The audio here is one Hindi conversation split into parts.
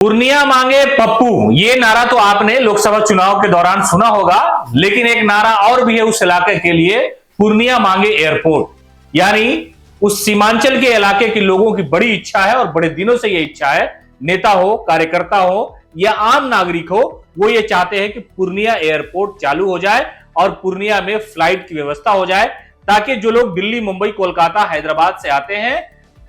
पूर्णिया मांगे पप्पू, ये नारा तो आपने लोकसभा चुनाव के दौरान सुना होगा, लेकिन एक नारा और भी है उस इलाके के लिए, पूर्णिया मांगे एयरपोर्ट। यानी उस सीमांचल के इलाके के लोगों की बड़ी इच्छा है और बड़े दिनों से ये इच्छा है, नेता हो, कार्यकर्ता हो या आम नागरिक हो, वो ये चाहते हैं कि पूर्णिया एयरपोर्ट चालू हो जाए और पूर्णिया में फ्लाइट की व्यवस्था हो जाए, ताकि जो लोग दिल्ली, मुंबई, कोलकाता, हैदराबाद से आते हैं,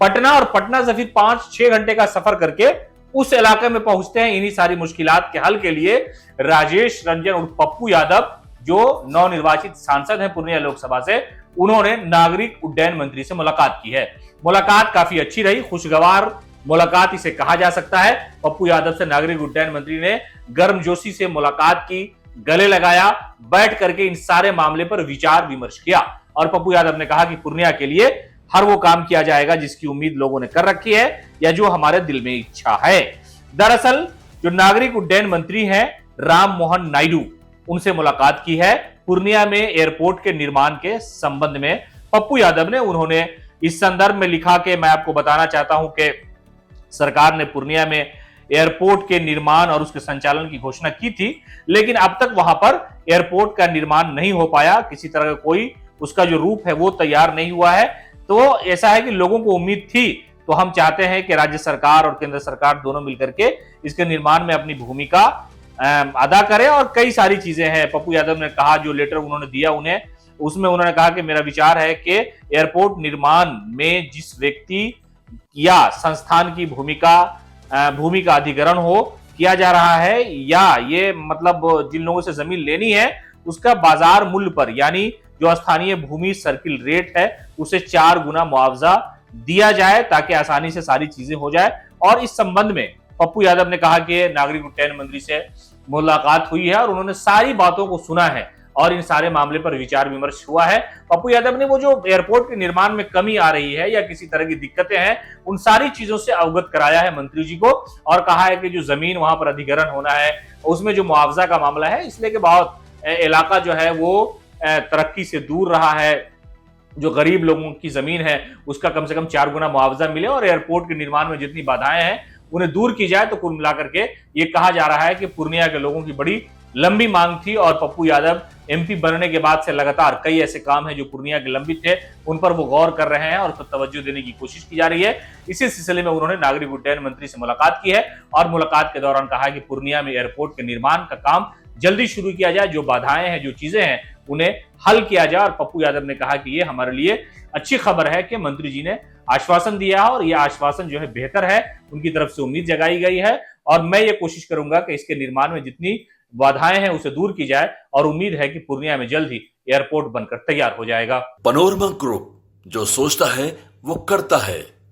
पटना और पटना से फिर 5-6 घंटे का सफर करके उस इलाके में पहुंचते हैं, इन्हीं सारी मुश्किलात के हल के लिए राजेश रंजन और पप्पू यादव, जो नवनिर्वाचित सांसद हैं पूर्णिया लोकसभा से, उन्होंने नागरिक उड्डयन मंत्री से मुलाकात की है। मुलाकात काफी अच्छी रही, खुशगवार मुलाकात इसे कहा जा सकता है। पप्पू यादव से नागरिक उड्डयन मंत्री ने गर्मजोशी से मुलाकात की, गले लगाया, बैठ करके इन सारे मामले पर विचार विमर्श किया और पप्पू यादव ने कहा कि पूर्णिया के लिए हर वो काम किया जाएगा जिसकी उम्मीद लोगों ने कर रखी है या जो हमारे दिल में इच्छा है। दरअसल जो नागरिक उड्डयन मंत्री हैं राम मोहन नायडू, उनसे मुलाकात की है पूर्णिया में एयरपोर्ट के निर्माण के संबंध में। पप्पू यादव ने उन्होंने इस संदर्भ में लिखा कि मैं आपको बताना चाहता हूं कि सरकार ने पूर्णिया में एयरपोर्ट के निर्माण और उसके संचालन की घोषणा की थी, लेकिन अब तक वहां पर एयरपोर्ट का निर्माण नहीं हो पाया, किसी तरह का कोई उसका जो रूप है वो तैयार नहीं हुआ है। तो ऐसा है कि लोगों को उम्मीद थी, तो हम चाहते हैं कि राज्य सरकार और केंद्र सरकार दोनों मिलकर के इसके निर्माण में अपनी भूमिका अदा करें और कई सारी चीजें हैं। पप्पू यादव ने कहा, जो लेटर उन्होंने दिया उन्हें, उसमें उन्होंने कहा कि मेरा विचार है कि एयरपोर्ट निर्माण में जिस व्यक्ति या संस्थान की भूमि का अधिग्रहण हो किया जा रहा है, या ये मतलब जिन लोगों से जमीन लेनी है उसका बाजार मूल्य पर, यानी जो स्थानीय भूमि सर्किल रेट है उसे 4 गुना मुआवजा दिया जाए, ताकि आसानी से सारी चीजें हो जाए। और इस संबंध में पप्पू यादव ने कहा कि नागरिक उड्डयन मंत्री से मुलाकात हुई है और उन्होंने सारी बातों को सुना है और इन सारे मामले पर विचार विमर्श हुआ है। पप्पू यादव ने वो जो एयरपोर्ट के निर्माण में कमी आ रही है या किसी तरह की दिक्कतें हैं, उन सारी चीजों से अवगत कराया है मंत्री जी को और कहा है कि जो जमीन वहां पर अधिग्रहण होना है उसमें जो मुआवजा का मामला है, इसलिए कि बहुत इलाका जो है वो तरक्की से दूर रहा है, जो गरीब लोगों की जमीन है उसका कम से कम 4 गुना मुआवजा मिले और एयरपोर्ट के निर्माण में जितनी बाधाएं हैं उन्हें दूर की जाए। तो कुल मिलाकर के ये कहा जा रहा है कि पूर्णिया के लोगों की बड़ी लंबी मांग थी और पप्पू यादव एमपी बनने के बाद से लगातार कई ऐसे काम हैं जो पूर्णिया के लंबित थे, उन पर वो गौर कर रहे हैं और तो तवज्जो देने की कोशिश की जा रही है। इसी सिलसिले में उन्होंने नागरिक उड्डयन मंत्री से मुलाकात की है और मुलाकात के दौरान कहा कि पूर्णिया में एयरपोर्ट के निर्माण का काम जल्दी शुरू किया जाए, जो बाधाएं हैं, जो चीजें हैं, उन्हें हल किया जाए। और पप्पू यादव ने कहा कि ये हमारे लिए अच्छी खबर है कि मंत्री जी ने आश्वासन दिया है और यह आश्वासन जो है बेहतर है, उनकी तरफ से उम्मीद जगाई गई है और मैं ये कोशिश करूंगा कि इसके निर्माण में जितनी बाधाएं हैं उसे दूर की जाए और उम्मीद है कि पूर्णिया में जल्द ही एयरपोर्ट बनकर तैयार हो जाएगा। पनोरमा ग्रुप, जो सोचता है वो करता है।